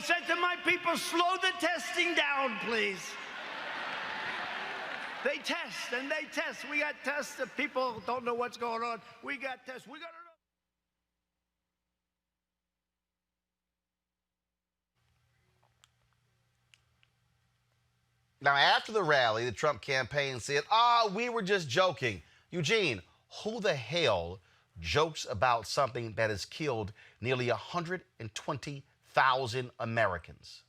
said to my people, slow the testing down, please. They test and they test. We got tests. If people don't know what's going on, we got tests. We got to know. Now, after the rally, the Trump campaign said, we were just joking. Eugene, who the hell jokes about something that has killed nearly 120,000 Americans?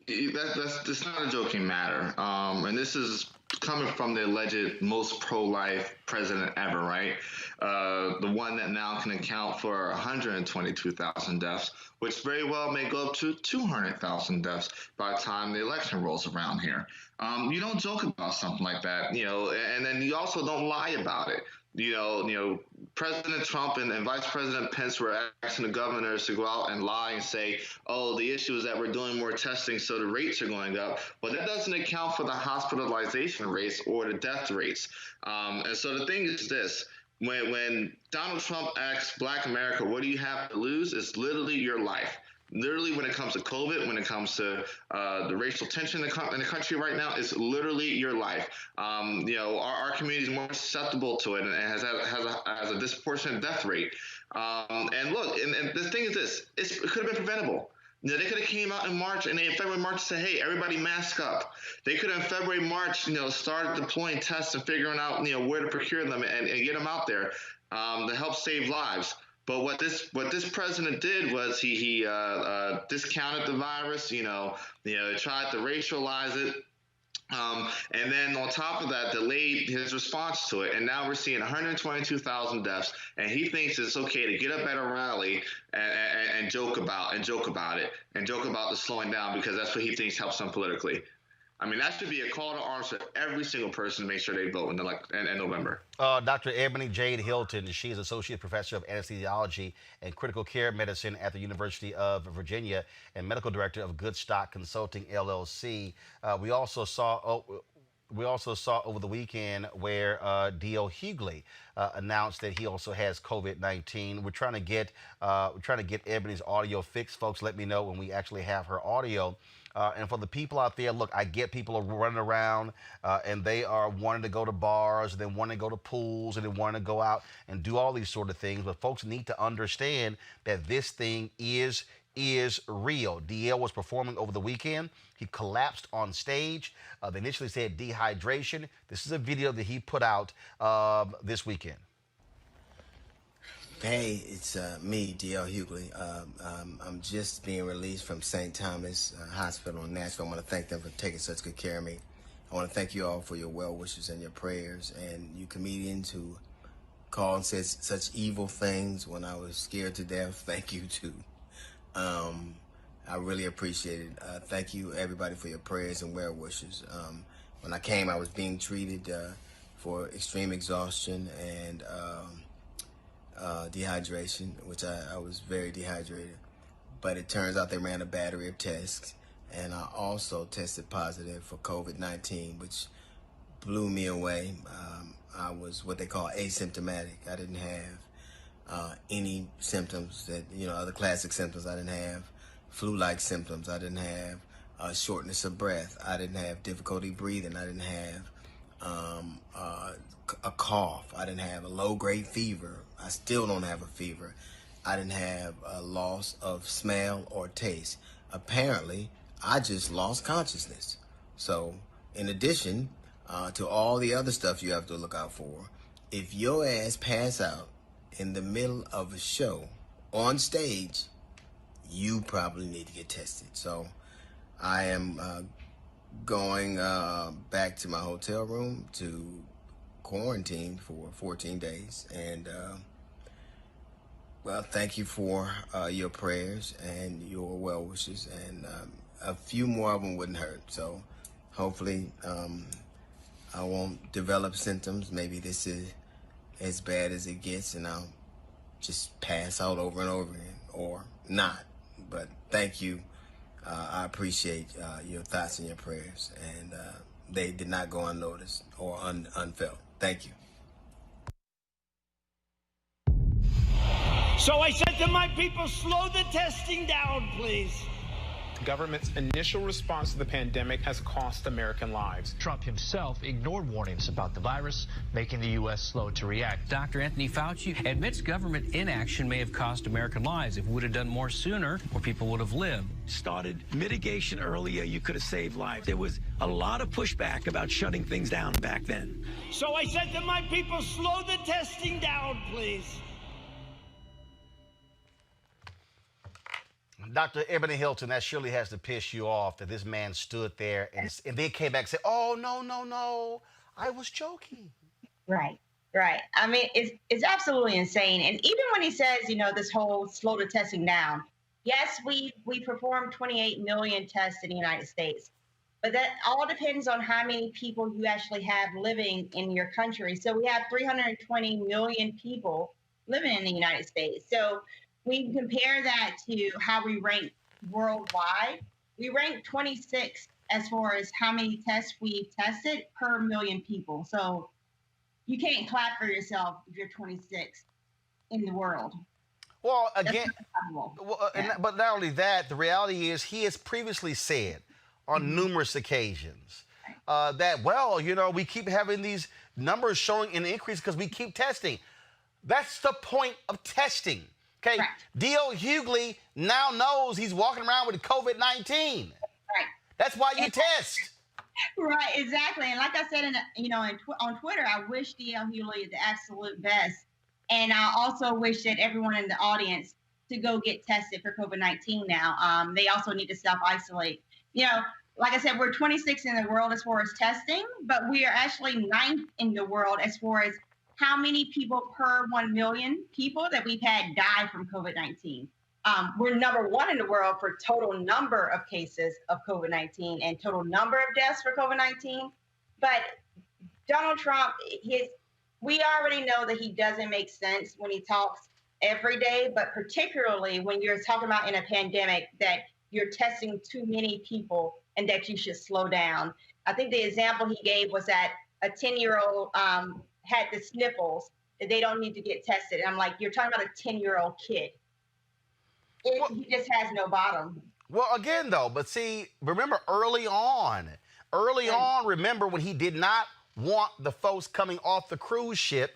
That's not a joking matter. And this is coming from the alleged most pro-life president ever, right? The one that now can account for 122,000 deaths, which very well may go up to 200,000 deaths by the time the election rolls around here. You don't joke about something like that, and then you also don't lie about it. President Trump and Vice President Pence were asking the governors to go out and lie and say, oh, the issue is that we're doing more testing, so the rates are going up. But that doesn't account for the hospitalization rates or the death rates. And so the thing is this. When Donald Trump asks Black America, what do you have to lose? It's literally your life. Literally, when it comes to COVID, when it comes to the racial tension in the country right now, it's literally your life. Our community is more susceptible to it and has a disproportionate death rate. And look, and the thing is this, it could have been preventable. They could have came out in March and in February, March said, hey, everybody mask up. They could have in February, March, started deploying tests and figuring out, where to procure them and get them out there to help save lives. But what this president did was he discounted the virus, tried to racialize it, and then on top of that, delayed his response to it. And now we're seeing 122,000 deaths, and he thinks it's okay to get up at a rally and joke about it, and joke about the slowing down because that's what he thinks helps him politically. I mean, that should be a call to arms for every single person to make sure they vote in November. Dr. Ebony Jade Hilton, she is Associate Professor of Anesthesiology and Critical Care Medicine at the University of Virginia and Medical Director of Good Stock Consulting, LLC. We also saw over the weekend where D.L. Hughley announced that he also has COVID-19. We're trying to get Ebony's audio fixed. Folks, let me know when we actually have her audio. And for the people out there, look, I get people are running around and they are wanting to go to bars, and then wanting to go to pools, and then wanting to go out and do all these sort of things. But folks need to understand that this thing is real. DL was performing over the weekend. He collapsed on stage. They initially said dehydration. This is a video that he put out this weekend. Hey, it's me, D.L. Hughley. I'm just being released from St. Thomas Hospital in Nashville. I want to thank them for taking such good care of me. I want to thank you all for your well wishes and your prayers, and you comedians who called and said such evil things when I was scared to death. Thank you too. I really appreciate it. Thank you, everybody, for your prayers and well wishes. When I came, I was being treated for extreme exhaustion and dehydration, which I was very dehydrated. But it turns out they ran a battery of tests, and I also tested positive for COVID-19, which blew me away. I was what they call asymptomatic. I didn't have any symptoms that, other classic symptoms. I didn't have flu-like symptoms. I didn't have shortness of breath. I didn't have difficulty breathing. I didn't have a cough. I didn't have a low-grade fever. I still don't have a fever. I didn't have a loss of smell or taste. Apparently, I just lost consciousness. So, in addition to all the other stuff you have to look out for, if your ass pass out in the middle of a show on stage, you probably need to get tested. So, I am going back to my hotel room to quarantine for 14 days, and well, thank you for your prayers and your well wishes, and a few more of them wouldn't hurt. So hopefully I won't develop symptoms. Maybe this is as bad as it gets and I'll just pass out over and over again, or not. But thank you. I appreciate your thoughts and your prayers, and they did not go unnoticed or unfelt. Thank you. So I said to my people, slow the testing down, please. The government's initial response to the pandemic has cost American lives. Trump himself ignored warnings about the virus, making the U.S. slow to react. Dr. Anthony Fauci admits government inaction may have cost American lives. If we would have done more sooner, more people would have lived. Started mitigation earlier, you could have saved lives. There was a lot of pushback about shutting things down back then. So I said to my people, slow the testing down, please. Dr. Ebony Hilton, that surely has to piss you off that this man stood there and then came back and said, oh, no, I was joking. Right. I mean, it's absolutely insane. And even when he says, this whole slow the testing down, yes, we perform 28 million tests in the United States, but that all depends on how many people you actually have living in your country. So we have 320 million people living in the United States. So we compare that to how we rank worldwide. We rank 26 as far as how many tests we've tested per million people. So you can't clap for yourself if you're 26 in the world. Well, again, but not only that, the reality is he has previously said on numerous occasions that, we keep having these numbers showing an increase because we keep testing. That's the point of testing. Okay, D.L. Hughley now knows he's walking around with COVID-19. Right. That's why you test. Right, exactly. And like I said, on Twitter, I wish D.L. Hughley the absolute best. And I also wish that everyone in the audience to go get tested for COVID-19 now. They also need to self-isolate. Like I said, we're 26 in the world as far as testing, but we are actually 9th in the world as far as how many people per 1 million people that we've had die from COVID-19. We're number 1 in the world for total number of cases of COVID-19 and total number of deaths for COVID-19. But Donald Trump, we already know that he doesn't make sense when he talks every day, but particularly when you're talking about in a pandemic that you're testing too many people and that you should slow down. I think the example he gave was that a 10-year-old had the sniffles, that they don't need to get tested. And I'm like, you're talking about a 10-year-old kid. He just has no bottom. Well, again, though, but see, remember early on, remember when he did not want the folks coming off the cruise ship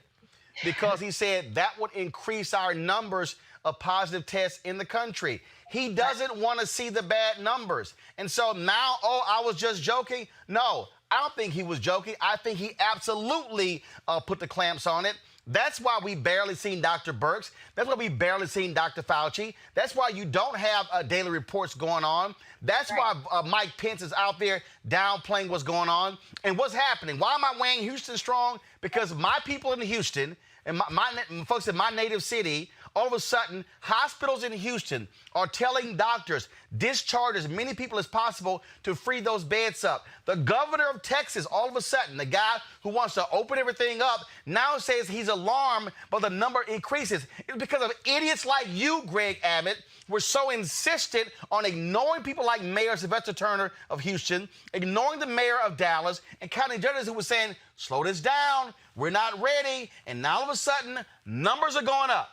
because he said that would increase our numbers of positive tests in the country. He doesn't want to see the bad numbers. And so now, I was just joking. No, I don't think he was joking. I think he absolutely put the clamps on it. That's why we barely seen Dr. Birx. That's why we barely seen Dr. Fauci. That's why you don't have daily reports going on. That's why Mike Pence is out there downplaying what's going on. And what's happening? Why am I weighing Houston strong? Because my people in Houston and my folks in my native city, all of a sudden, hospitals in Houston are telling doctors, discharge as many people as possible to free those beds up. The governor of Texas, all of a sudden, the guy who wants to open everything up, now says he's alarmed by the number increases. It's because of idiots like you, Greg Abbott. We're so insistent on ignoring people like Mayor Sylvester Turner of Houston, ignoring the mayor of Dallas, and county judges who were saying, slow this down, we're not ready. And now all of a sudden, numbers are going up.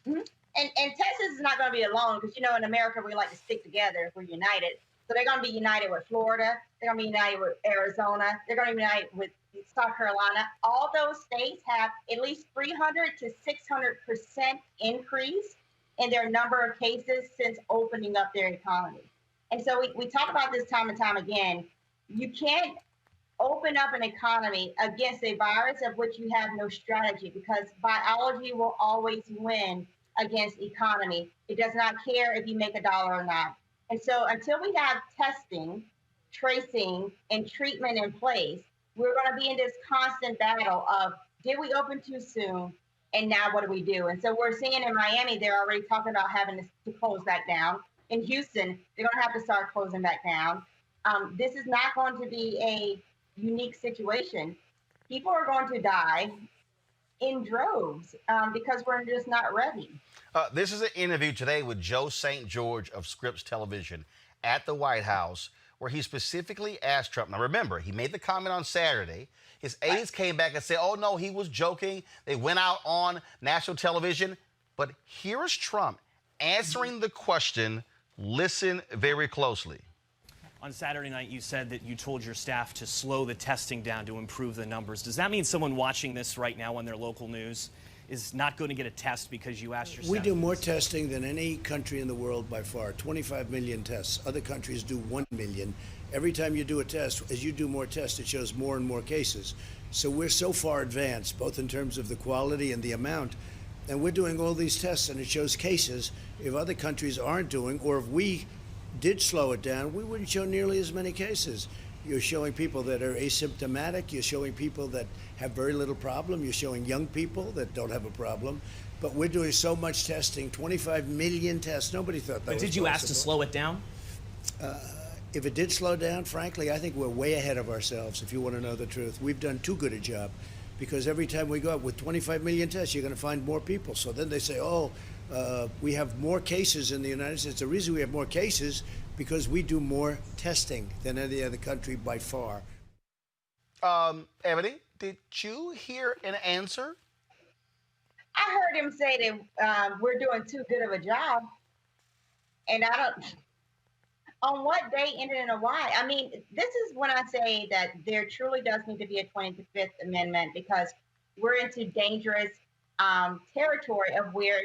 Mm-hmm. And Texas is not going to be alone because, in America, we like to stick together. We're united. So they're going to be united with Florida. They're going to be united with Arizona. They're going to be united with South Carolina. All those states have at least 300 to 600% increase in their number of cases since opening up their economy. And so we talk about this time and time again. You can't open up an economy against a virus of which you have no strategy because biology will always win against economy. It does not care if you make $1 or not. And so until we have testing, tracing, and treatment in place, we're going to be in this constant battle of did we open too soon? And now what do we do? And so we're seeing in Miami, they're already talking about having to close back down. In Houston, they're going to have to start closing back down. This is not going to be a unique situation. People are going to die in droves because we're just not ready. This is an interview today with Joe St. George of Scripps Television at the White House, where he specifically asked Trump. Now, remember, he made the comment on Saturday. His aides came back and said, oh, no, he was joking. They went out on national television. But here is Trump answering the question Listen very closely. On Saturday night, you said that you told your staff to slow the testing down to improve the numbers. Does that mean someone watching this right now on their local news is not going to get a test because you asked your staff? We do more testing than any country in the world by far. 25 million tests. Other countries do 1 million. Every time you do a test, as you do more tests, it shows more and more cases. So we're so far advanced, both in terms of the quality and the amount. And we're doing all these tests, and it shows cases. If other countries aren't doing, or if we did slow it down, we wouldn't show nearly as many cases. You're showing people that are asymptomatic. You're showing people that have very little problem. You're showing young people that don't have a problem. But we're doing so much testing, 25 million tests. Nobody thought that was But did you ask to possible. slow it down? If it did slow down, frankly, I think we're way ahead of ourselves, if you want to know the truth. We've done too good a job, because every time we go up with 25 million tests, you're going to find more people. So then they say, oh, we have more cases in the United States. The reason we have more cases because we do more testing than any other country by far. Ebony, did you hear an answer? I heard him say that we're doing too good of a job, and I don't. On what day ended in a why? I mean, this is when I say that there truly does need to be a 25th Amendment, because we're into dangerous territory of where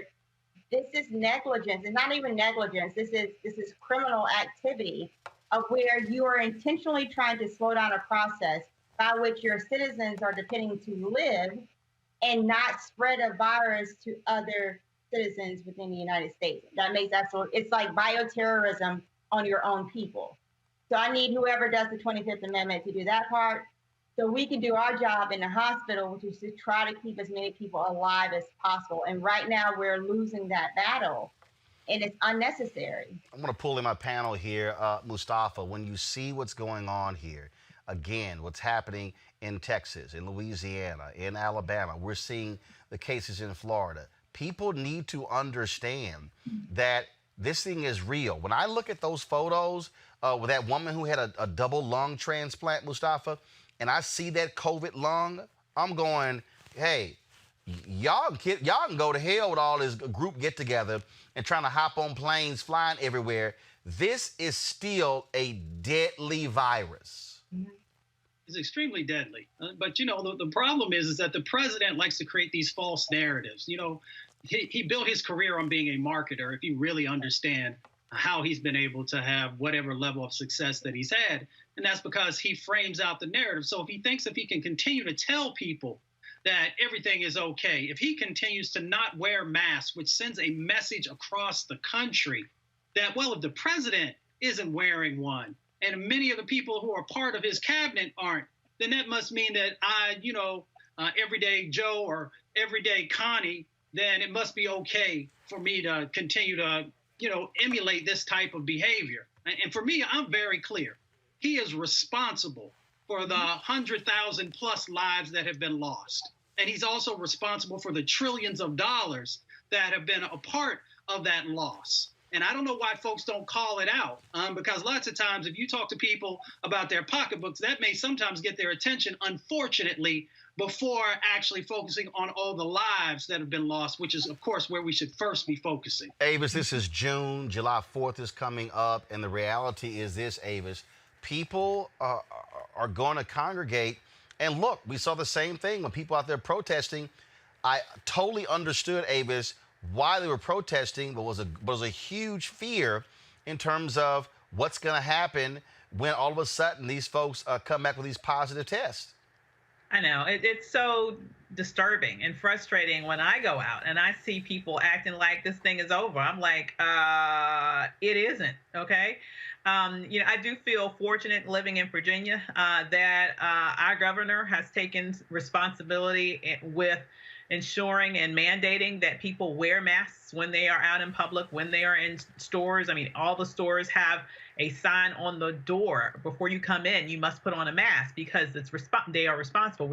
this is negligence. It's not even negligence. This is criminal activity of where you are intentionally trying to slow down a process by which your citizens are depending to live and not spread a virus to other citizens within the United States. That makes it's like bioterrorism on your own people. So I need whoever does the 25th Amendment to do that part, so we can do our job in the hospital, which is to try to keep as many people alive as possible. And right now we're losing that battle, and it's unnecessary. I'm going to pull in my panel here. Mustafa, when you see what's going on here, again, what's happening in Texas, in Louisiana, in Alabama, we're seeing the cases in Florida. People need to understand that this thing is real. When I look at those photos with that woman who had a double lung transplant, Mustafa, and I see that COVID lung, I'm going, hey, y'all can go to hell with all this group get together and trying to hop on planes, flying everywhere. This is still a deadly virus. It's extremely deadly. But, you know, the problem is that the president likes to create these false narratives. You know, he built his career on being a marketer, if you really understand how he's been able to have whatever level of success that he's had. And that's because he frames out the narrative. So if he thinks if he can continue to tell people that everything is okay, if he continues to not wear masks, which sends a message across the country that, well, if the president isn't wearing one and many of the people who are part of his cabinet aren't, then that must mean that everyday Joe or everyday Connie, then it must be okay for me to continue to, emulate this type of behavior. And for me, I'm very clear. He is responsible for the 100,000 plus lives that have been lost. And he's also responsible for the trillions of dollars that have been a part of that loss. And I don't know why folks don't call it out, because lots of times if you talk to people about their pocketbooks, that may sometimes get their attention, unfortunately, before actually focusing on all the lives that have been lost, which is, of course, where we should first be focusing. Avis, this is June. July 4th is coming up. And the reality is this, Avis, people are going to congregate. And look, we saw the same thing when people out there protesting. I totally understood, Avis, why they were protesting, but was a huge fear in terms of what's going to happen when all of a sudden these folks come back with these positive tests. I know. It's so disturbing and frustrating when I go out and I see people acting like this thing is over. I'm like, it isn't, okay? I do feel fortunate living in Virginia that our governor has taken responsibility with ensuring and mandating that people wear masks when they are out in public, when they are in stores. I mean, all the stores have a sign on the door. Before you come in, you must put on a mask because they are responsible.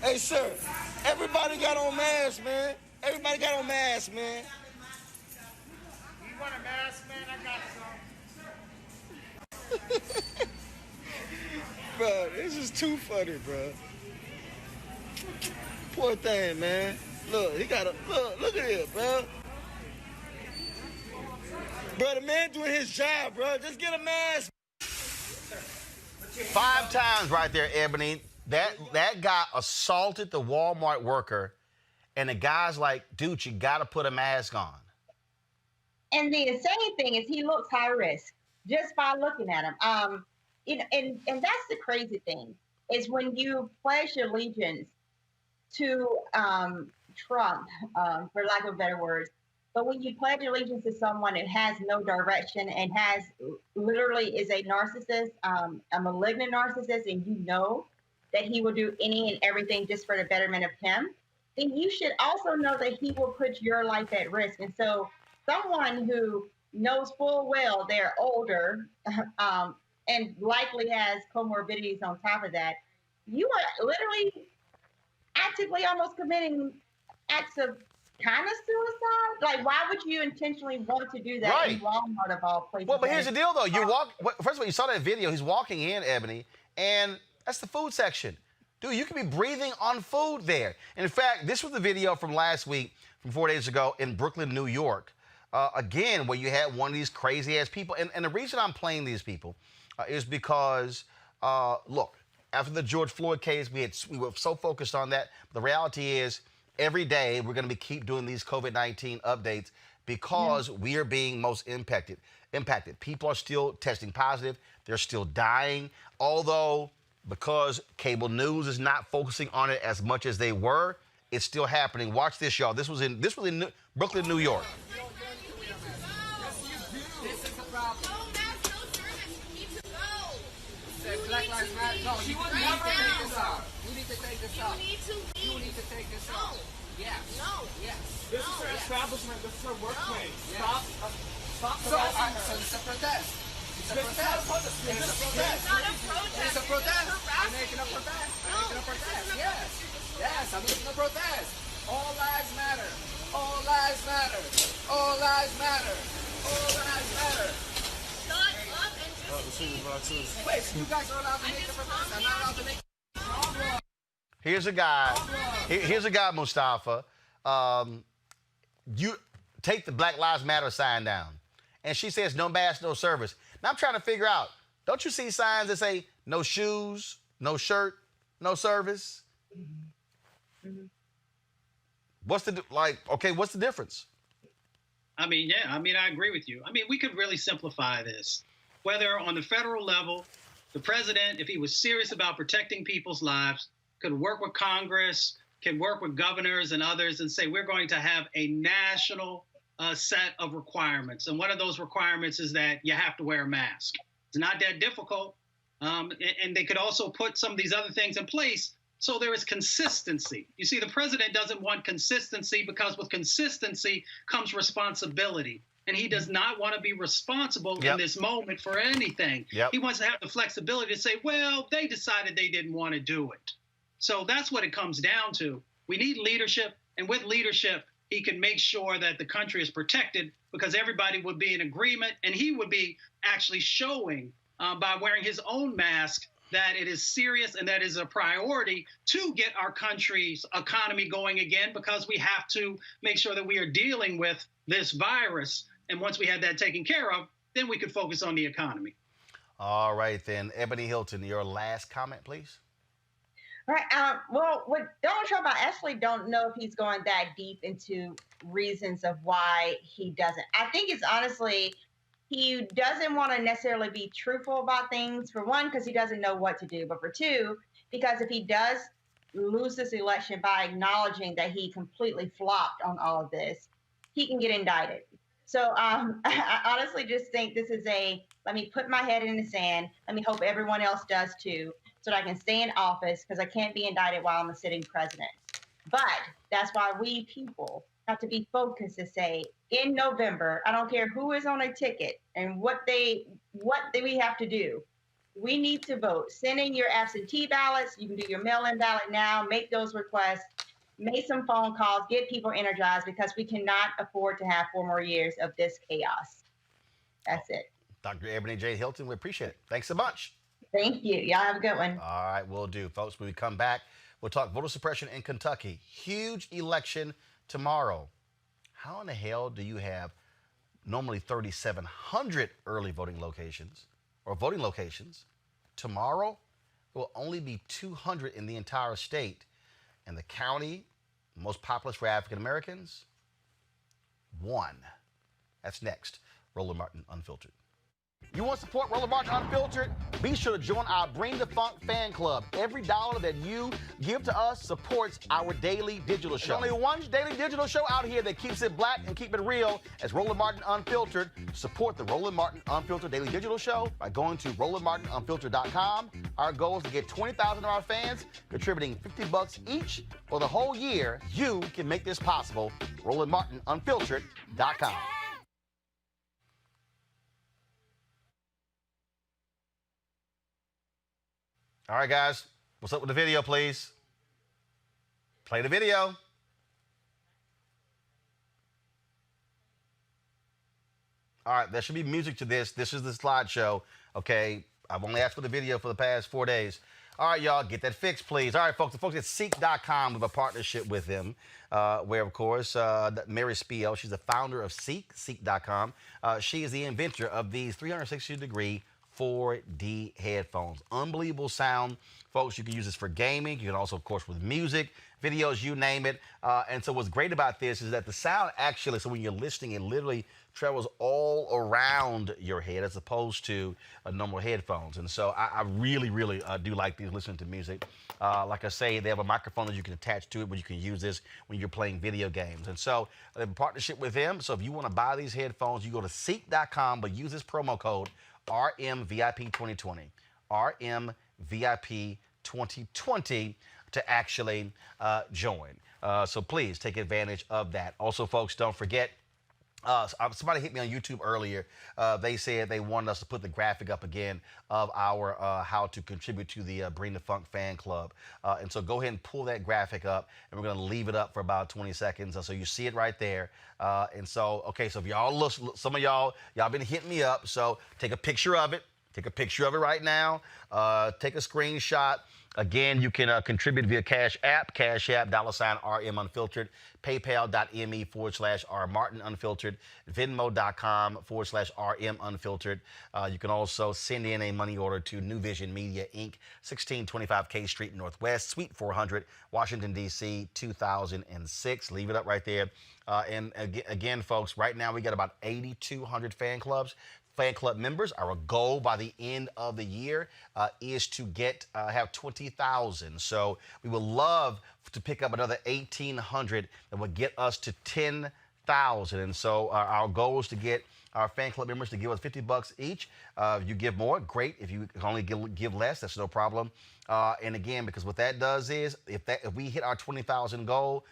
Hey, sir, everybody got on masks, man. Everybody got on masks, man. You want a mask, man? I got some. Bro, this is too funny, bro. Poor thing, man. Look, he got a look at it, bro. Bro, the man doing his job, bro. Just get a mask. 5 times right there, Ebony. That guy assaulted the Walmart worker, and the guy's like, dude, you got to put a mask on. And the insane thing is he looks high risk just by looking at him. And that's the crazy thing is when you pledge allegiance to Trump, for lack of better words, but when you pledge allegiance to someone who has no direction and has literally is a narcissist, a malignant narcissist, and you know that he will do any and everything just for the betterment of him, then you should also know that he will put your life at risk. And so someone who knows full well they're older and likely has comorbidities on top of that, you are literally actively almost committing acts of kind of suicide. Like, why would you intentionally want to do that in Walmart of all places? Well, but here's the deal, though. You walk. First of all, you saw that video. He's walking in, Ebony, and that's the food section. Dude, you could be breathing on food there. And in fact, this was the video from last week, from 4 days ago in Brooklyn, New York. Again, where you had one of these crazy-ass people. And the reason I'm playing these people is because, look, after the George Floyd case, we were so focused on that. The reality is, every day we're going to keep doing these COVID-19 updates because we are being most impacted. People are still testing positive. They're still dying. Although, because cable news is not focusing on it as much as they were, it's still happening. Watch this, y'all. This was in Brooklyn, New York. This is the problem. No mask, no service. You need to go. Black Lives Matter. No, you need to take this off. You need to take this off. You need to take this off. Yes. No. Yes. This is her establishment. This is her workplace. Stop. Stop. So it's a protest. It's a protest. It's a protest. It's not a protest. It's a protest. I'm making a protest. I'm making a protest. Yes. Yes, I'm making a protest. All lives matter. All lives matter. All lives matter. All lives matter. Shut up and just Wait, you guys are allowed to make a protest. I'm not allowed to make Here's a guy. Here's a guy, Mustafa. You take the Black Lives Matter sign down. And she says, no mask, no service. Now I'm trying to figure out, don't you see signs that say no shoes, no shirt, no service? What's the difference? I mean, yeah, I agree with you. I mean, we could really simplify this. Whether on the federal level, the president, if he was serious about protecting people's lives, could work with Congress, can work with governors and others and say, we're going to have a national set of requirements. And one of those requirements is that you have to wear a mask. It's not that difficult. And they could also put some of these other things in place so there is consistency. You see, the president doesn't want consistency because with consistency comes responsibility. And he does not want to be responsible in this moment for anything. He wants to have the flexibility to say, well, they decided they didn't want to do it. So that's what it comes down to. We need leadership. And with leadership, he can make sure that the country is protected because everybody would be in agreement. And he would be actually showing by wearing his own mask that it is serious and that is a priority to get our country's economy going again, because we have to make sure that we are dealing with this virus. And once we had that taken care of, then we could focus on the economy. All right, then. Ebony Hilton, your last comment, please. Right. Well, with Donald Trump, I actually don't know if he's going that deep into reasons of why he doesn't. I think it's honestly, he doesn't want to necessarily be truthful about things, for one, because he doesn't know what to do, but for two, because if he does lose this election by acknowledging that he completely flopped on all of this, he can get indicted. So I honestly just think this is let me put my head in the sand. Let me hope everyone else does too, so that I can stay in office, because I can't be indicted while I'm a sitting president. But that's why we people have to be focused to say, in November, I don't care who is on a ticket and what we have to do. We need to vote. Send in your absentee ballots. You can do your mail-in ballot now. Make those requests. Make some phone calls. Get people energized because we cannot afford to have 4 more years of this chaos. That's it. Dr. Ebony J. Hilton, we appreciate it. Thanks so much. Thank you. Y'all have a good one. All right, we'll do. Folks, when we come back, we'll talk voter suppression in Kentucky. Huge election tomorrow. How in the hell do you have normally 3,700 early voting locations or voting locations? Tomorrow, there will only be 200 in the entire state. And the county most populous for African Americans, 1. That's next. Roland Martin Unfiltered. You want to support Roland Martin Unfiltered? Be sure to join our Bring the Funk fan club. Every dollar that you give to us supports our daily digital show. There's only one daily digital show out here that keeps it black and keep it real as Roland Martin Unfiltered. Support the Roland Martin Unfiltered daily digital show by going to RolandMartinUnfiltered.com. Our goal is to get 20,000 of our fans contributing $50 each for the whole year. You can make this possible. RolandMartinUnfiltered.com. All right, guys, what's up with the video, please? Play the video. All right, there should be music to this. This is the slideshow, okay? I've only asked for the video for the past 4 days. All right, y'all, get that fixed, please. All right, folks, the folks at Ceek.com, we have a partnership with them, where, of course, Mary Spiel, she's the founder of Ceek, Ceek.com. She is the inventor of these 360-degree 4D headphones. Unbelievable sound. Folks, you can use this for gaming. You can also, of course, with music, videos, you name it. And so what's great about this is that the sound actually, so when you're listening, it literally travels all around your head as opposed to normal headphones. And so I really, really do like these listening to music. Like I say, they have a microphone that you can attach to it, but you can use this when you're playing video games. And so they have a partnership with them. So if you want to buy these headphones, you go to Ceek.com, but use this promo code RMVIP2020, RMVIP2020 to actually join. So please take advantage of that. Also, folks, don't forget, somebody hit me on YouTube earlier. They said they wanted us to put the graphic up again of our how to contribute to the Bring the Funk fan club. And so go ahead and pull that graphic up, and we're going to leave it up for about 20 seconds. So you see it right there. And so, okay, so if y'all look, some of y'all been hitting me up. So take a picture of it. Take a picture of it right now. Take a screenshot. Again, you can contribute via Cash App, $RM Unfiltered, PayPal.me/R Martin Unfiltered, Venmo.com/RM Unfiltered. You can also send in a money order to New Vision Media, Inc., 1625 K Street Northwest, Suite 400, Washington, D.C., 2006. Leave it up right there. And again, folks, right now we got about 8,200 fan club members. Our goal by the end of the year is to have 20,000. So we would love to pick up another 1,800 that would get us to 10,000. And so our goal is to get our fan club members to give us $50 each. If you give more, great. If you can only give less, that's no problem. And again, because what that does is if we hit our 20,000 goal,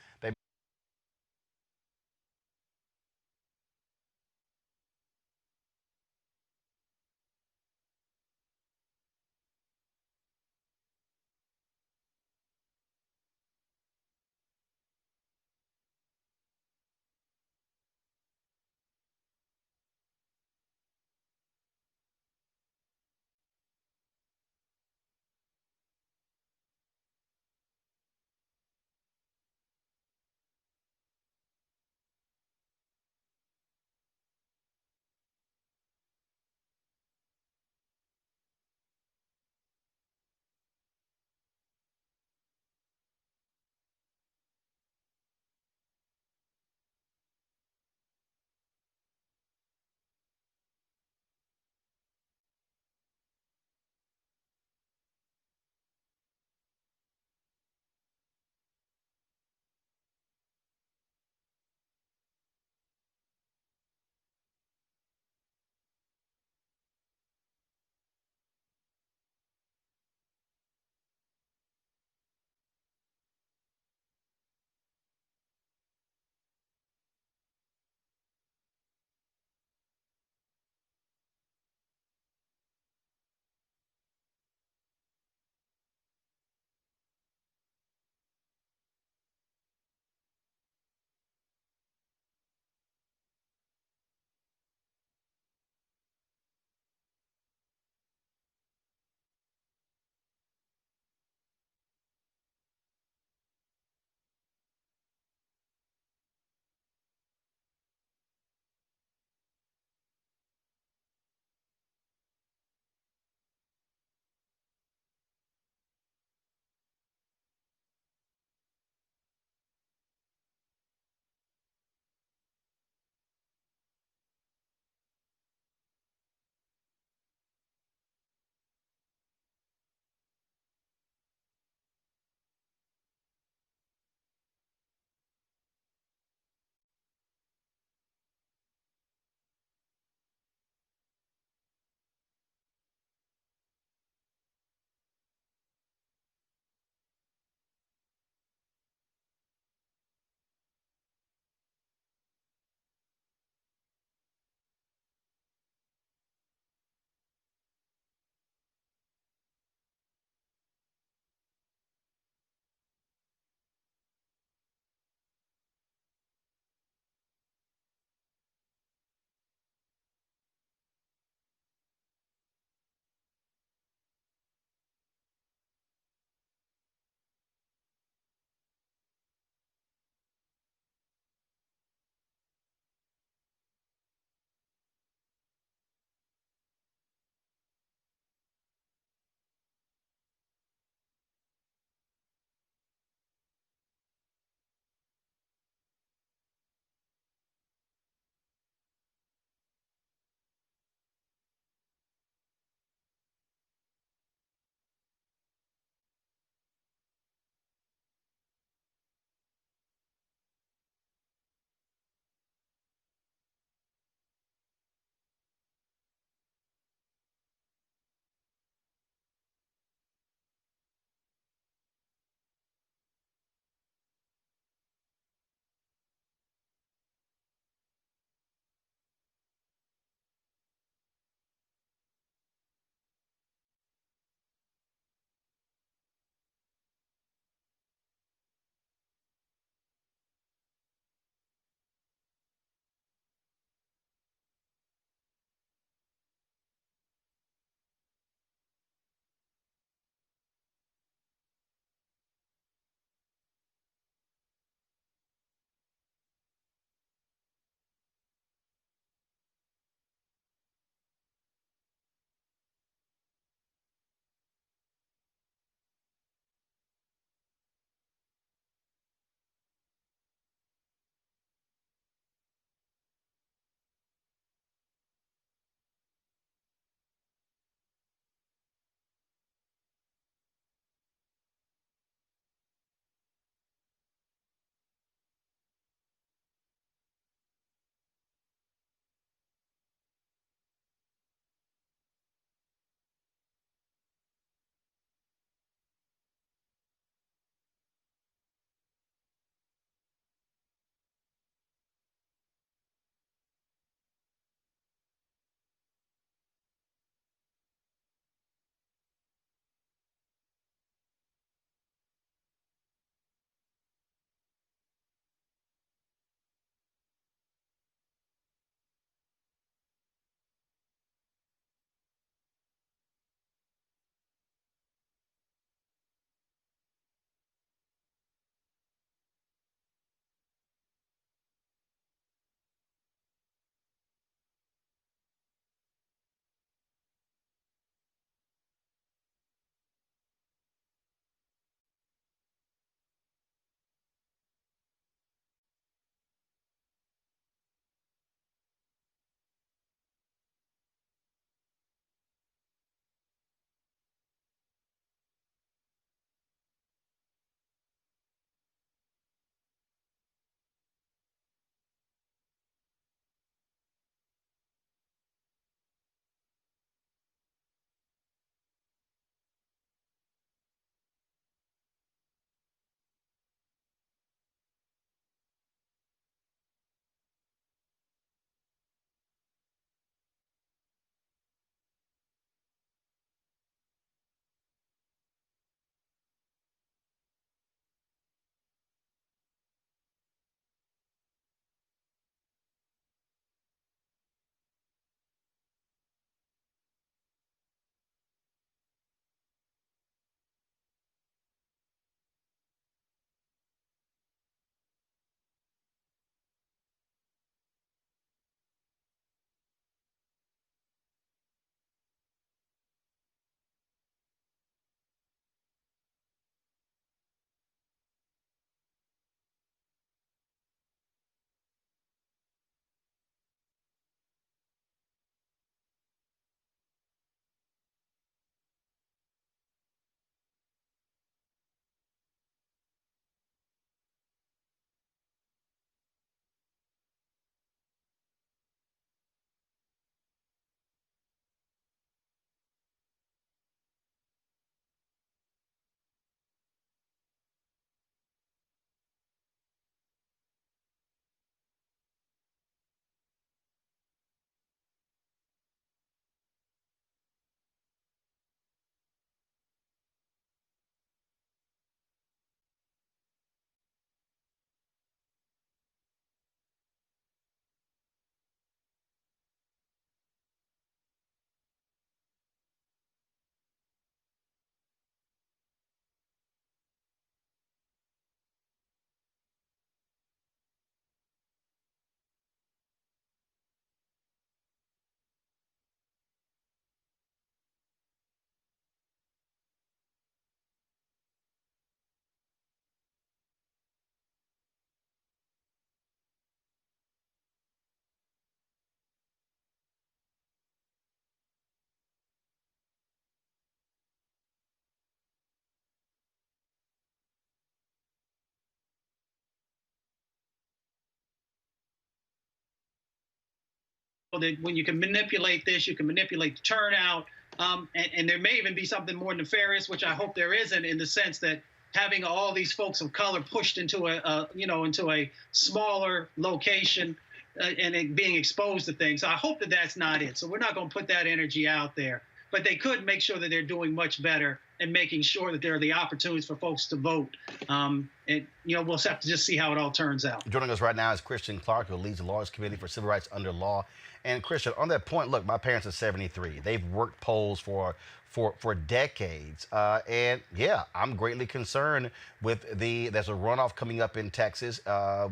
that when you can manipulate this, you can manipulate the turnout. And there may even be something more nefarious, which I hope there isn't, in the sense that having all these folks of color pushed into into a smaller location and it being exposed to things. So I hope that that's not it. So we're not going to put that energy out there. But they could make sure that they're doing much better and making sure that there are the opportunities for folks to vote. And we'll have to just see how it all turns out. Joining us right now is Christian Clark, who leads the Lawyers Committee for Civil Rights Under Law. And Christian, on that point, look, my parents are 73. They've worked polls for decades. And yeah, I'm greatly concerned with there's a runoff coming up in Texas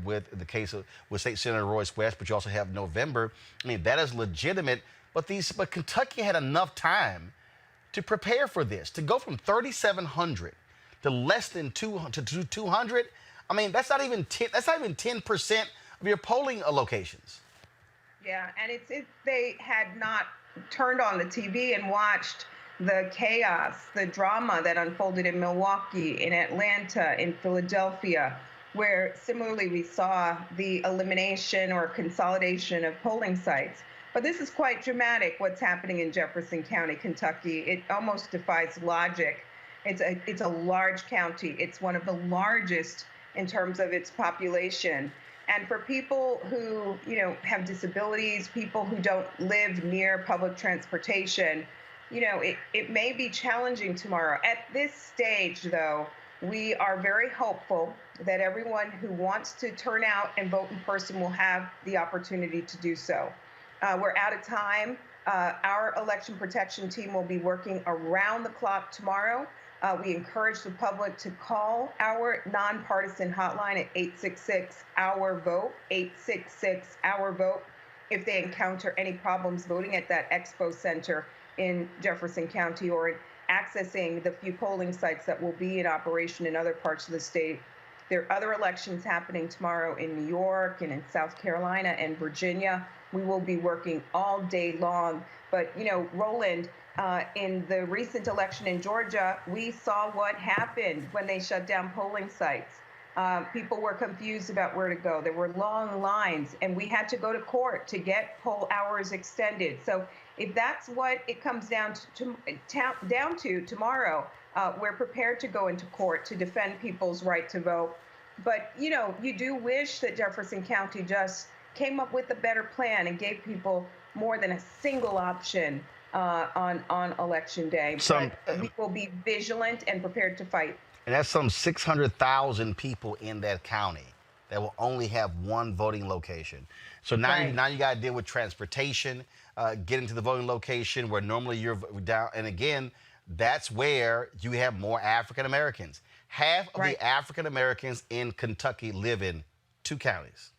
with the case with State Senator Royce West, but you also have November. I mean, that is legitimate, but Kentucky had enough time to prepare for this, to go from 3,700 to less than 200. I mean, that's not even 10% of your polling locations. Yeah, and they had not turned on the TV and watched the chaos, the drama that unfolded in Milwaukee, in Atlanta, in Philadelphia, where similarly we saw the elimination or consolidation of polling sites. But this is quite dramatic, what's happening in Jefferson County, Kentucky. It almost defies logic. It's a large county. It's one of the largest in terms of its population. And for people who, have disabilities, people who don't live near public transportation, it may be challenging tomorrow. At this stage, though, we are very hopeful that everyone who wants to turn out and vote in person will have the opportunity to do so. We're out of time. Our election protection team will be working around the clock tomorrow. We encourage the public to call our nonpartisan hotline at 866-OUR-VOTE, 866-OUR-VOTE, if they encounter any problems voting at that expo center in Jefferson County or in accessing the few polling sites that will be in operation in other parts of the state. There are other elections happening tomorrow in New York and in South Carolina and Virginia. We will be working all day long. But, Roland, in the recent election in Georgia, we saw what happened when they shut down polling sites. People were confused about where to go. There were long lines, and we had to go to court to get poll hours extended. So if that's what it comes down to tomorrow, we're prepared to go into court to defend people's right to vote. But, you do wish that Jefferson County just came up with a better plan and gave people more than a single option on election day. But we will be vigilant and prepared to fight. And that's some 600,000 people in that county that will only have one voting location. So now, you got to deal with transportation, getting to the voting location where normally you're down. And again, that's where you have more African Americans. Half of the African Americans in Kentucky live in 2 counties.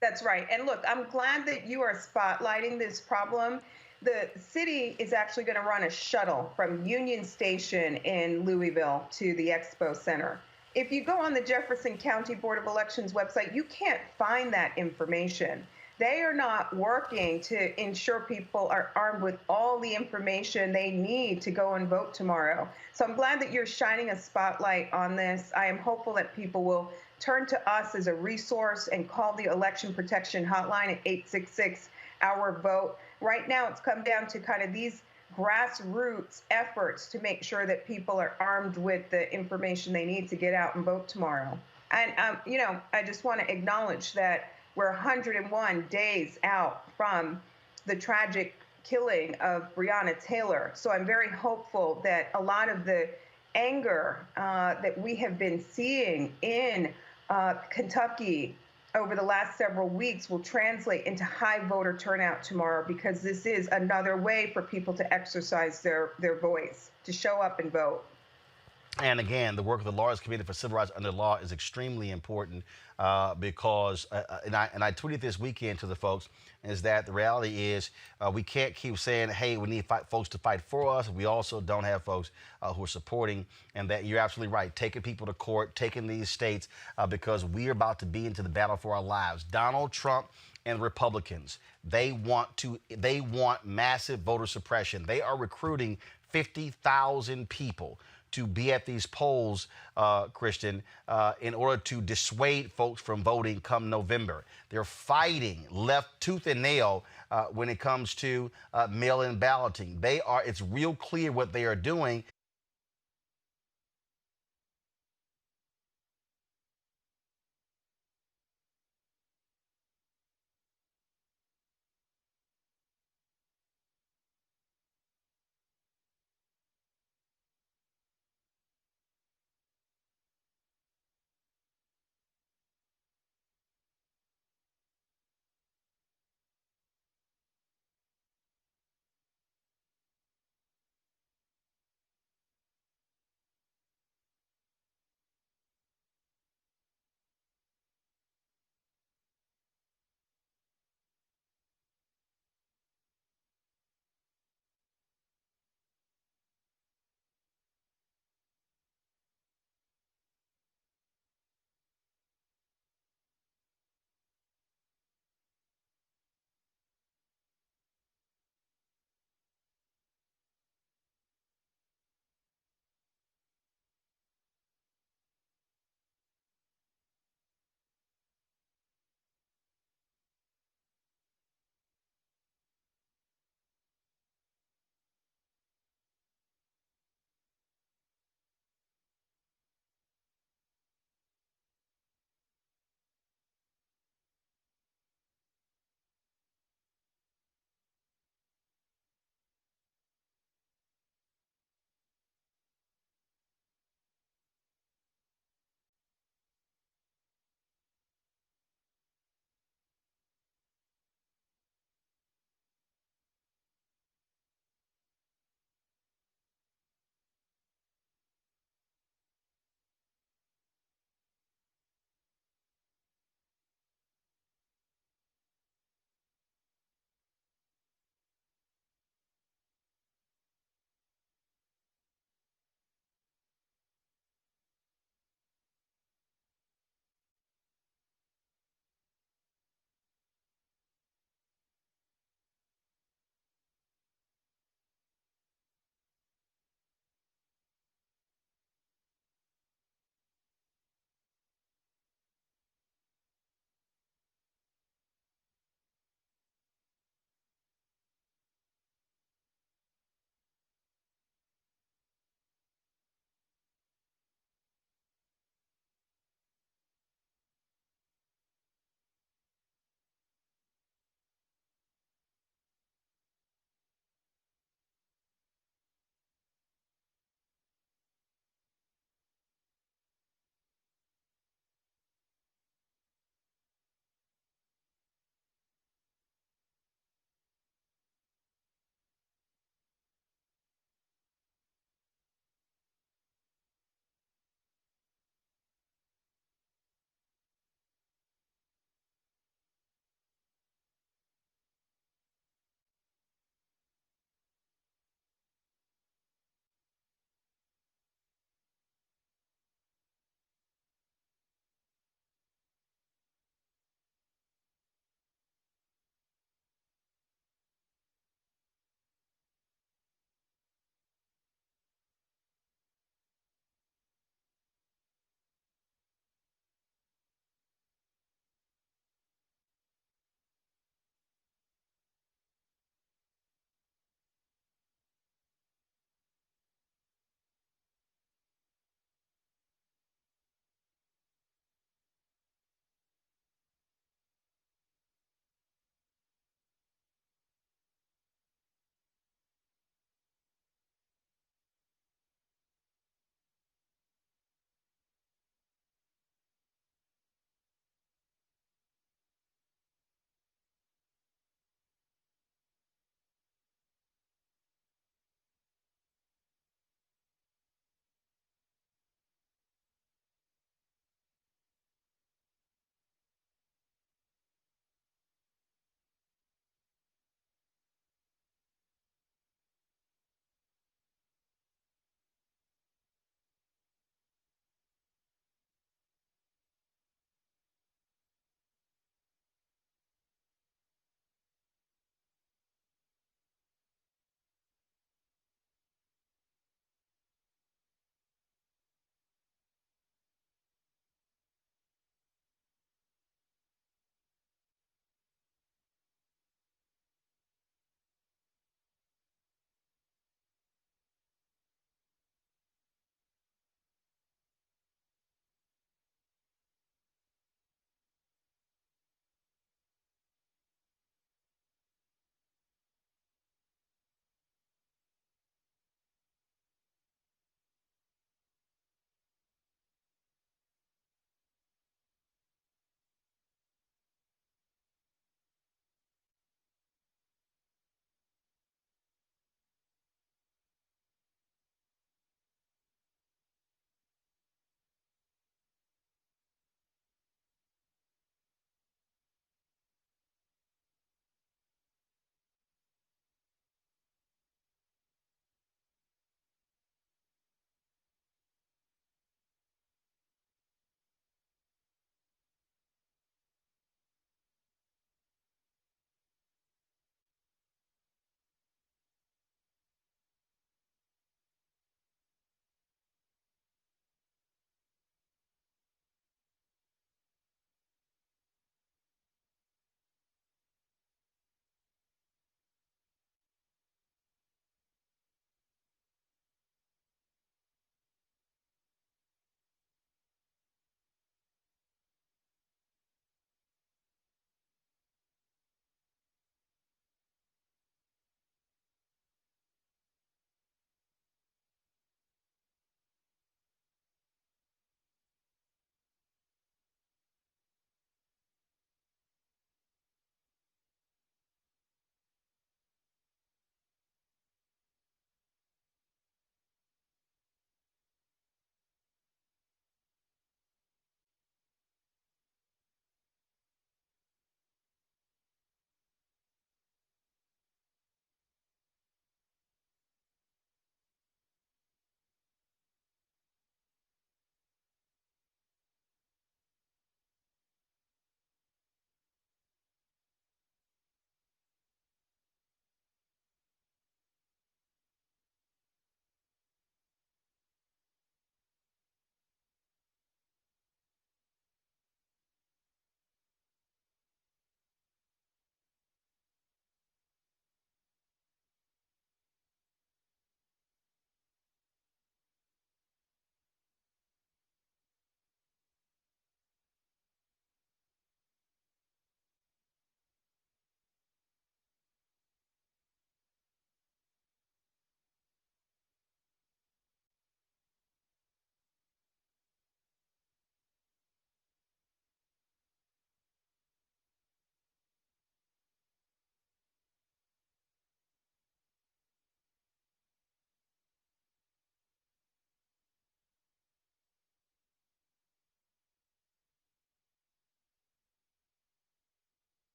That's right. And look, I'm glad that you are spotlighting this problem. The city is actually going to run a shuttle from Union Station in Louisville to the Expo Center. If you go on the Jefferson County Board of Elections website, you can't find that information. They are not working to ensure people are armed with all the information they need to go and vote tomorrow. So I'm glad that you're shining a spotlight on this. I am hopeful that people will turn to us as a resource and call the election protection hotline at 866-OUR-VOTE. Right now, it's come down to kind of these grassroots efforts to make sure that people are armed with the information they need to get out and vote tomorrow. And, I just want to acknowledge that we're 101 days out from the tragic killing of Breonna Taylor. So I'm very hopeful that a lot of the anger that we have been seeing in Kentucky over the last several weeks will translate into high voter turnout tomorrow, because this is another way for people to exercise their voice, to show up and vote. And again, the work of the Lawyers Committee for Civil Rights Under Law is extremely important because, and I tweeted this weekend to the folks, is that the reality is we can't keep saying, hey, we need folks to fight for us. We also don't have folks who are supporting, and that you're absolutely right, taking people to court, taking these states, because we're about to be into the battle for our lives. Donald Trump and Republicans, they want massive voter suppression. They are recruiting 50,000 people to be at these polls, Christian, in order to dissuade folks from voting come November. They're fighting left tooth and nail when it comes to mail-in balloting. It's real clear what they are doing.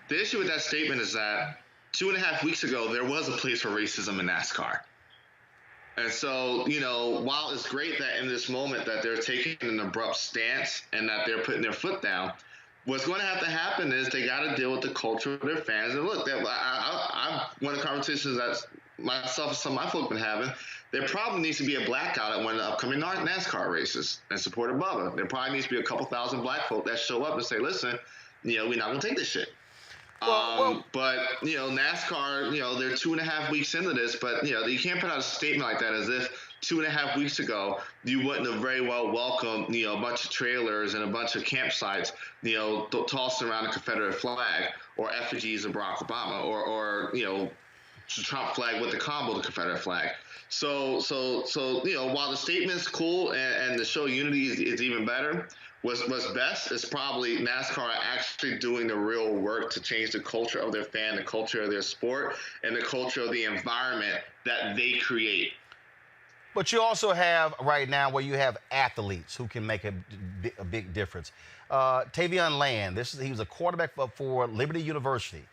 The issue with that statement is that 2.5 weeks ago, there was a place for racism in NASCAR. And so, while it's great that in this moment that they're taking an abrupt stance and that they're putting their foot down, what's going to happen is they got to deal with the culture of their fans. And look, one of the conversations that myself and some of my folk have been having, there probably needs to be a blackout at one of the upcoming NASCAR races in support of Bubba. There probably needs to be a couple thousand black folk that show up and say, listen, we're not going to take this shit. But NASCAR, they're 2.5 weeks into this, but you can't put out a statement like that as if 2.5 weeks ago you wouldn't have very well welcomed a bunch of trailers and a bunch of campsites tossing around a Confederate flag or effigies of Barack Obama or Trump flag with the combo the Confederate flag. So while the statement's cool and the show unity is even better, what's best is probably NASCAR actually doing the real work to change the culture of their fan, the culture of their sport, and the culture of the environment that they create. But you also have right now where you have athletes who can make a big difference. Tavion Land, he was a quarterback for Liberty University.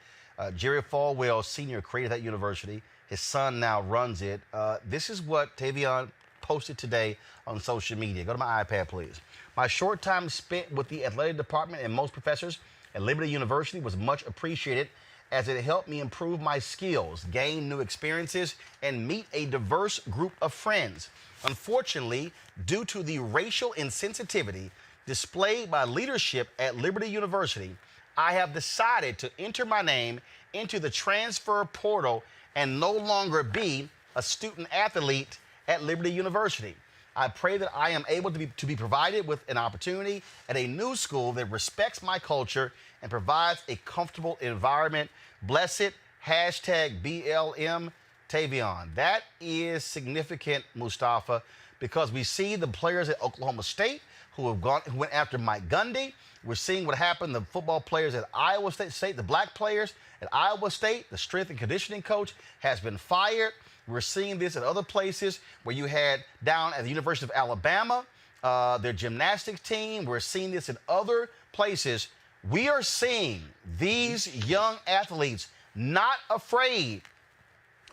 Jerry Falwell Sr. created that university. His son now runs it. This is what Tavion posted today on social media. Go to my iPad, please. My short time spent with the athletic department and most professors at Liberty University was much appreciated as it helped me improve my skills, gain new experiences, and meet a diverse group of friends. Unfortunately, due to the racial insensitivity displayed by leadership at Liberty University, I have decided to enter my name into the transfer portal and no longer be a student athlete at Liberty University. I pray that I am able to be provided with an opportunity at a new school that respects my culture and provides a comfortable environment. Bless it. #BLM Tavion. That is significant, Mustafa, because we see the players at Oklahoma State who went after Mike Gundy. We're seeing what happened to the football players at Iowa State, the black players at Iowa State. The strength and conditioning coach has been fired. We're seeing this at other places where you had down at the University of Alabama, their gymnastics team. We're seeing this in other places. We are seeing these young athletes not afraid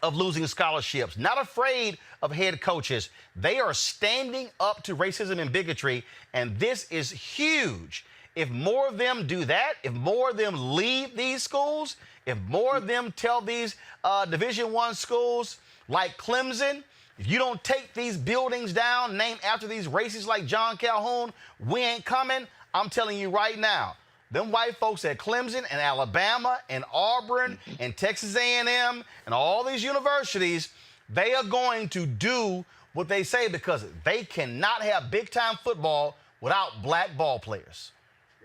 of losing scholarships, not afraid of head coaches. They are standing up to racism and bigotry, and this is huge. If more of them do that, if more of them leave these schools, if more of them tell these Division I schools like Clemson, if you don't take these buildings down named after these racists like John Calhoun, we ain't coming. I'm telling you right now, them white folks at Clemson and Alabama and Auburn and Texas A&M and all these universities, they are going to do what they say because they cannot have big-time football without black ball players.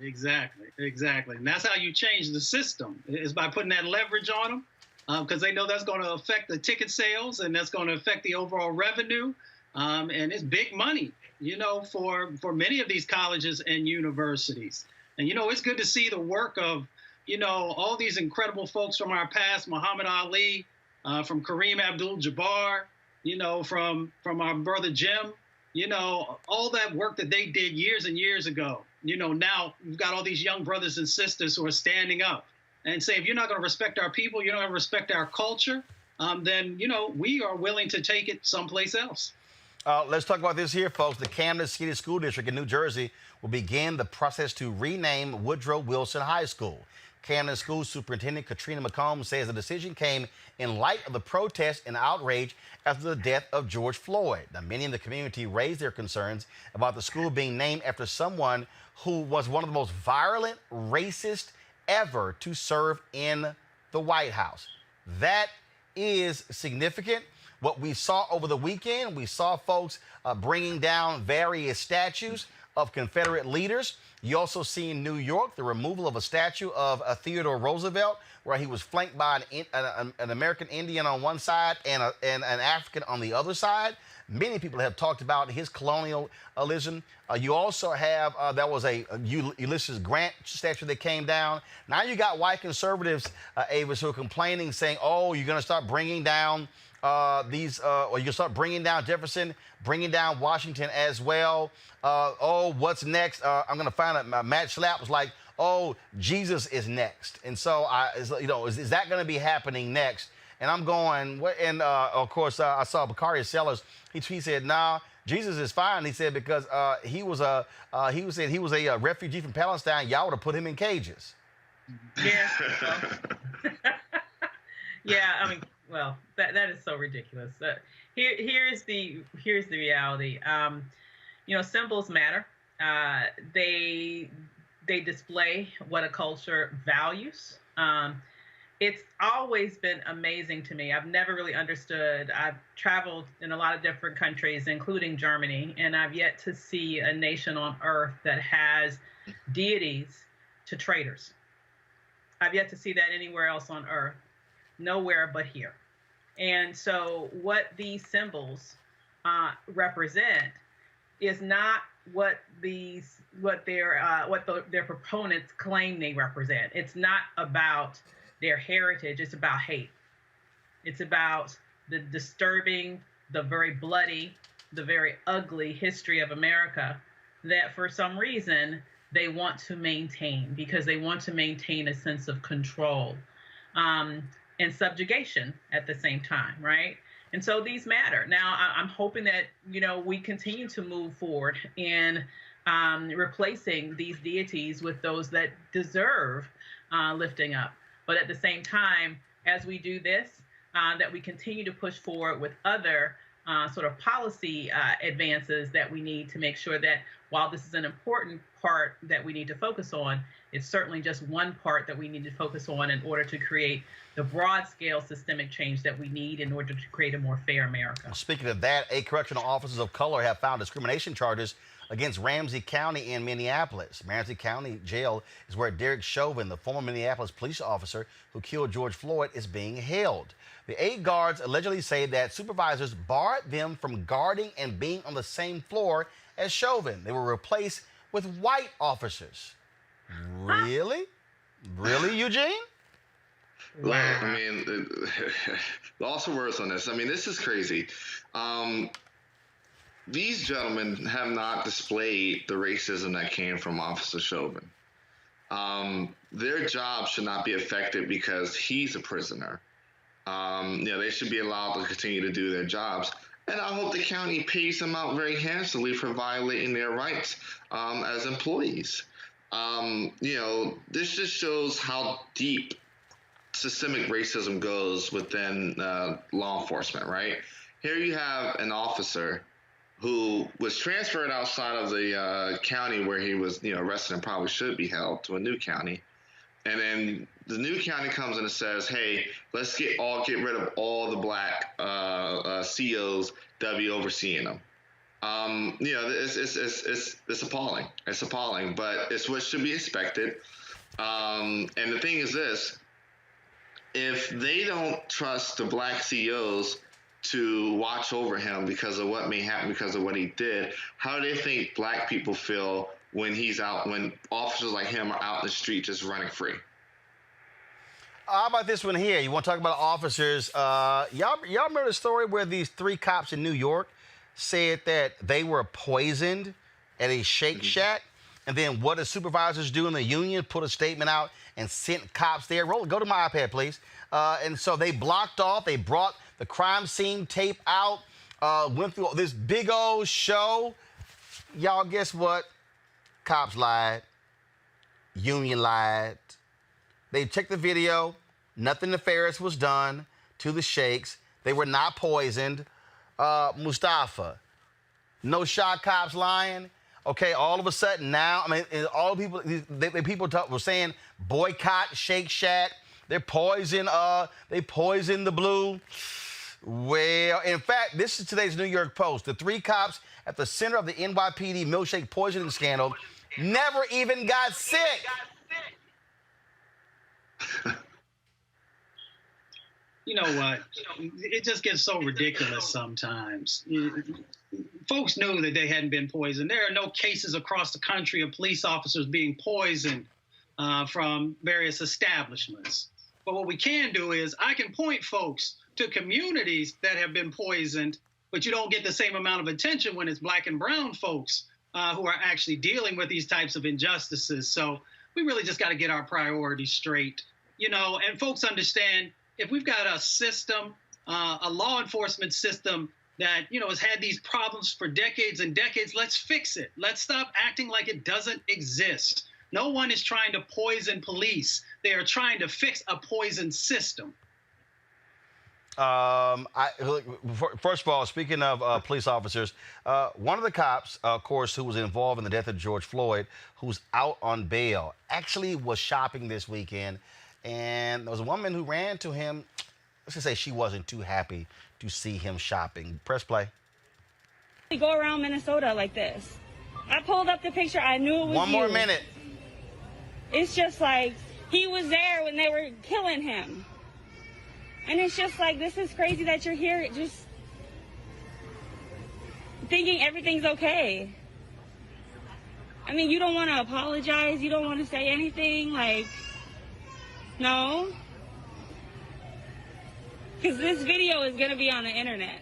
Exactly. And that's how you change the system, is by putting that leverage on them, because they know that's going to affect the ticket sales and that's going to affect the overall revenue. And it's big money, for many of these colleges and universities. And, it's good to see the work of, all these incredible folks from our past, Muhammad Ali, from Kareem Abdul-Jabbar, from our brother Jim, all that work that they did years and years ago. Now we've got all these young brothers and sisters who are standing up and say, if you're not going to respect our people, you're not going to respect our culture, then, we are willing to take it someplace else. Let's talk about this here, folks. The Camden City School District in New Jersey will begin the process to rename Woodrow Wilson High School. Camden School Superintendent Katrina McComb says the decision came in light of the protest and outrage after the death of George Floyd. Now, many in the community raised their concerns about the school being named after someone who was one of the most violent racists ever to serve in the White House. That is significant. What we saw over the weekend, we saw folks bringing down various statues of Confederate leaders. You also see in New York the removal of a statue of Theodore Roosevelt, where he was flanked by an American Indian on one side and an African on the other side. Many people have talked about his colonialism. You also have, that was a Ulysses Grant statue that came down. Now you got white conservatives, Avis, who are complaining, saying, oh, you're going to start bringing down or you can start bringing down Jefferson, bringing down Washington as well. Oh, what's next? I'm going to find out. Matt Schlapp was like, oh, Jesus is next. And so, is that going to be happening next? And I'm going, and of course, I saw Bakari Sellers. He said, nah, Jesus is fine. He said, because he was a refugee from Palestine. Y'all would have put him in cages. Yeah. Yeah, I mean, well, that is so ridiculous. Here's the reality. Symbols matter. They display what a culture values. It's always been amazing to me. I've never really understood. I've traveled in a lot of different countries, including Germany, and I've yet to see a nation on earth that has deities to traitors. I've yet to see that anywhere else on earth, nowhere but here. And so what these symbols represent is not what their proponents claim they represent. It's not about their heritage. It's about hate. It's about the disturbing, the very bloody, the very ugly history of America that for some reason they want to maintain, because they want to maintain a sense of control and subjugation at the same time, right? And so these matter. Now, I'm hoping that, we continue to move forward in replacing these deities with those that deserve lifting up. But at the same time, as we do this, that we continue to push forward with other sort of policy advances that we need to make sure that while this is an important part that we need to focus on, it's certainly just one part that we need to focus on in order to create the broad-scale systemic change that we need in order to create a more fair America. Speaking of that, 8 correctional officers of color have filed discrimination charges against Ramsey County in Minneapolis. Ramsey County Jail is where Derek Chauvin, the former Minneapolis police officer who killed George Floyd, is being held. The 8 guards allegedly say that supervisors barred them from guarding and being on the same floor as Chauvin. They were replaced with white officers. Really? Really, Eugene? Well, I mean, also worse on this. I mean, this is crazy. These gentlemen have not displayed the racism that came from Officer Chauvin. Their job should not be affected because he's a prisoner. They should be allowed to continue to do their jobs. And I hope the county pays them out very handsomely for violating their rights as employees. This just shows how deep systemic racism goes within law enforcement, right? Here you have an officer who was transferred outside of the county where he was, arrested and probably should be held, to a new county. And then the new county comes in and says, hey, let's get rid of all the black COs that be overseeing them. It's appalling. It's appalling, but it's what should be expected. And the thing is this, if they don't trust the black COs to watch over him because of what may happen because of what he did, how do they think black people feel when when officers like him are out in the street just running free? How about this one here? You want to talk about officers? Y'all remember the story where these 3 cops in New York said that they were poisoned at a Shake Shack? And then what did supervisors do in the union? Put a statement out and sent cops there. Roland, go to my iPad, please. And so they blocked off. They brought the crime scene tape out, went through this big old show. Y'all, guess what? Cops lied. Union lied. They checked the video. Nothing nefarious was done to the Shakes. They were not poisoned. Mustafa, no shot cops lying. Okay, all of a sudden now, all people were saying boycott Shake Shack. They poison the blue. Well, in fact, this is today's New York Post. The 3 cops at the center of the NYPD milkshake poisoning scandal never even got sick. You know what? It just gets so ridiculous sometimes. Folks knew that they hadn't been poisoned. There are no cases across the country of police officers being poisoned from various establishments. But what we can do is I can point folks to communities that have been poisoned, but you don't get the same amount of attention when it's black and brown folks who are actually dealing with these types of injustices. So we really just got to get our priorities straight, and folks understand if we've got a system, a law enforcement system that, has had these problems for decades and decades, let's fix it. Let's stop acting like it doesn't exist. No one is trying to poison police. They are trying to fix a poisoned system. First of all, speaking of police officers, one of the cops, of course, who was involved in the death of George Floyd, who's out on bail, actually was shopping this weekend, and there was a woman who ran to him. Let's just say she wasn't too happy to see him shopping. Press play. We go around Minnesota like this. I pulled up the picture. I knew it was One more minute. It's just like he was there when they were killing him. And it's just like, this is crazy that you're here just thinking everything's okay. I mean, you don't want to apologize. You don't want to say anything. Like, no. Because this video is going to be on the internet.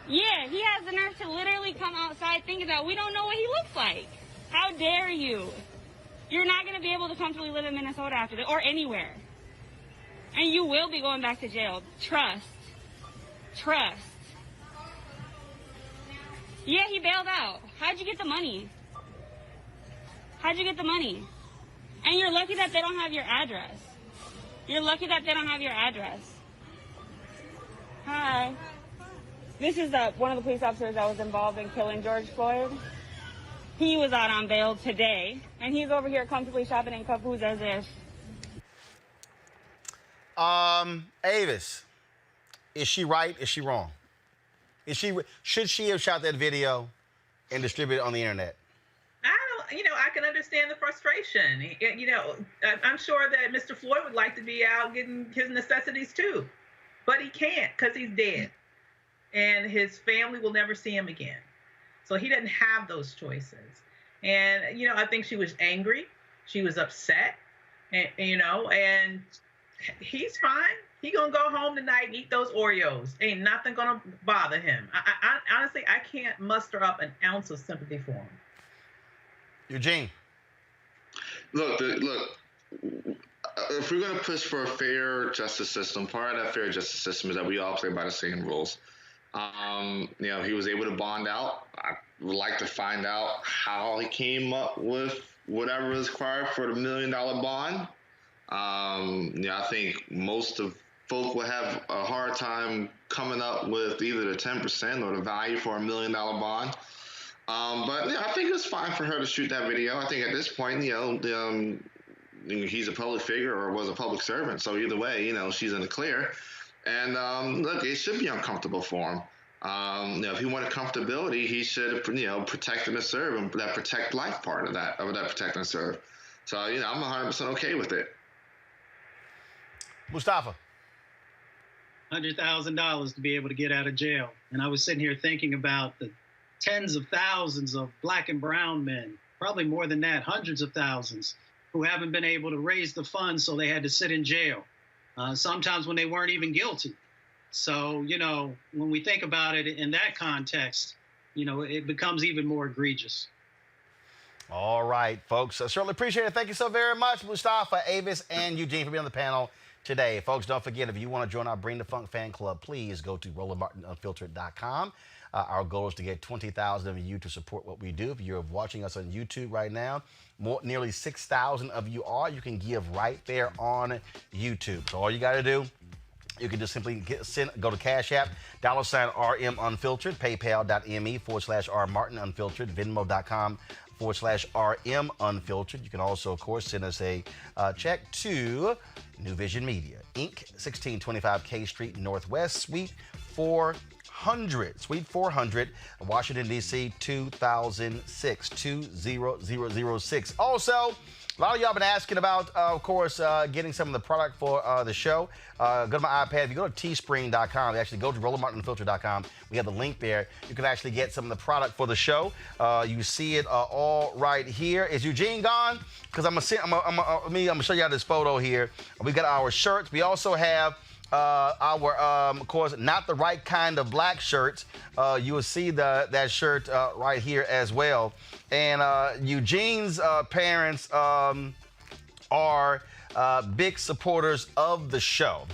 Yeah, he has the nerve to literally come outside thinking that we don't know what he looks like. How dare you? You're not going to be able to comfortably live in Minnesota after this, or anywhere. And you will be going back to jail. Trust. Trust. Yeah, he bailed out. How'd you get the money? How'd you get the money? And you're lucky that they don't have your address. You're lucky that they don't have your address. Hi. This is one of the police officers that was involved in killing George Floyd. He was out on bail today, and he's over here comfortably shopping in Cup Foods as if. Avis, is she right? Is she wrong? Should she have shot that video and distributed it on the internet? I can understand the frustration. I'm sure that Mr. Floyd would like to be out getting his necessities too, but he can't because he's dead, and his family will never see him again. So he doesn't have those choices. And I think she was angry, she was upset, and he's fine. He gonna go home tonight and eat those Oreos. Ain't nothing gonna bother him. I honestly, I can't muster up an ounce of sympathy for him. Eugene. Look. If we're gonna push for a fair justice system, part of that fair justice system is that we all play by the same rules. He was able to bond out. I would like to find out how he came up with whatever is required for the $1 million bond. I think most of folk will have a hard time coming up with either the 10% or the value for $1 million bond. I think it's fine for her to shoot that video. I think at this point, he's a public figure or was a public servant. So either way, she's in the clear. And look, it should be uncomfortable for him. If he wanted comfortability, he should, protect and serve, and that protect life part of that protect and serve. So, I'm 100% okay with it. Mustafa. $100,000 to be able to get out of jail. And I was sitting here thinking about the tens of thousands of black and brown men, probably more than that, hundreds of thousands, who haven't been able to raise the funds, so they had to sit in jail, sometimes when they weren't even guilty. So, when we think about it in that context, it becomes even more egregious. All right, folks. I certainly appreciate it. Thank you so very much, Mustafa, Avis, and Eugene, for being on the panel today. Folks, don't forget, if you want to join our Bring the Funk fan club, please go to RolandMartinUnfiltered.com. Our goal is to get 20,000 of you to support what we do. If you're watching us on YouTube right now, nearly 6,000 of you are. You can give right there on YouTube. So all you got to do, you can just simply go to Cash App, $RM Unfiltered, PayPal.me/R Martin Unfiltered, Venmo.com/RM Unfiltered. You can also, of course, send us a check to New Vision Media, Inc., 1625 K Street Northwest, Suite 400, Washington, D.C., 2006, 20006. Also, a lot of y'all been asking about, of course, getting some of the product for the show. Go to my iPad. If you go to teespring.com, actually go to RolandMartinUnfiltered.com. We have the link there. You can actually get some of the product for the show. You see it all right here. Is Eugene gone? Because I'm gonna show you this photo here. We got our shirts. We also have our, of course, Not the Right Kind of Black shirts. You will see that shirt right here as well. And Eugene's parents are big supporters of the show.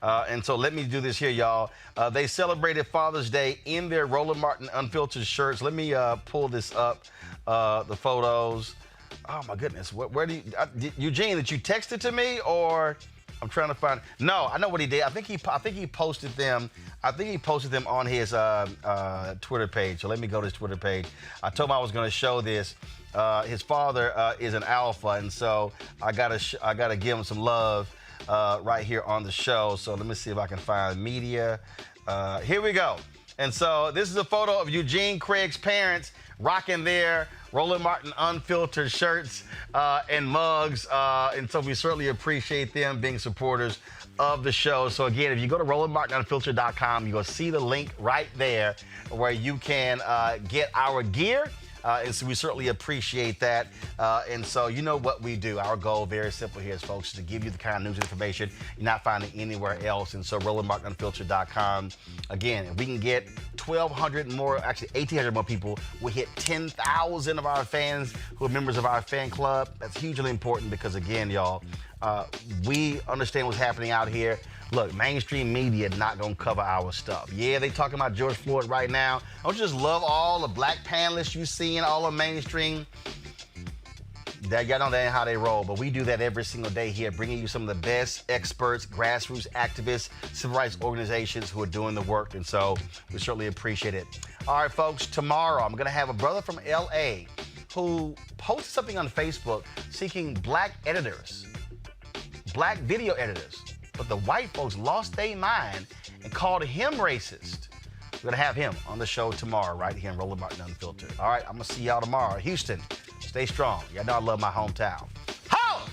And so let me do this here, y'all. They celebrated Father's Day in their Roland Martin Unfiltered shirts. Let me pull this up, the photos. Oh, my goodness. Where do you, Eugene, did you text it to me, or I'm trying to find? No, I know what he did. I think he posted them. I think he posted them on his Twitter page. So let me go to his Twitter page. I told him I was going to show this. His father is an alpha, and so I gotta give him some love right here on the show. So let me see if I can find media. Here we go. And so this is a photo of Eugene Craig's parents rocking their Roland Martin Unfiltered shirts and mugs. And so we certainly appreciate them being supporters of the show. So again, if you go to RolandMartinUnfiltered.com, you're going to see the link right there where you can get our gear. And so we certainly appreciate that. And so you know what we do. Our goal, very simple here, is, folks, is to give you the kind of news and information you're not finding anywhere else. And so RolandMartinUnfiltered.com. Again, if we can get 1,200 more, actually 1,800 more people, we hit 10,000 of our fans who are members of our fan club. That's hugely important because, again, y'all, we understand what's happening out here. Look, mainstream media not gonna cover our stuff. Yeah, they talking about George Floyd right now. Don't you just love all the black panelists you see in all the mainstream? That y'all know that ain't how they roll, but we do that every single day here, bringing you some of the best experts, grassroots activists, civil rights organizations who are doing the work, and so we certainly appreciate it. All right, folks, tomorrow I'm gonna have a brother from LA who posted something on Facebook seeking black editors, black video editors. But the white folks lost their mind and called him racist. We're going to have him on the show tomorrow right here in Roland Martin Unfiltered. All right, I'm going to see y'all tomorrow. Houston, stay strong. Y'all know I love my hometown. Holla!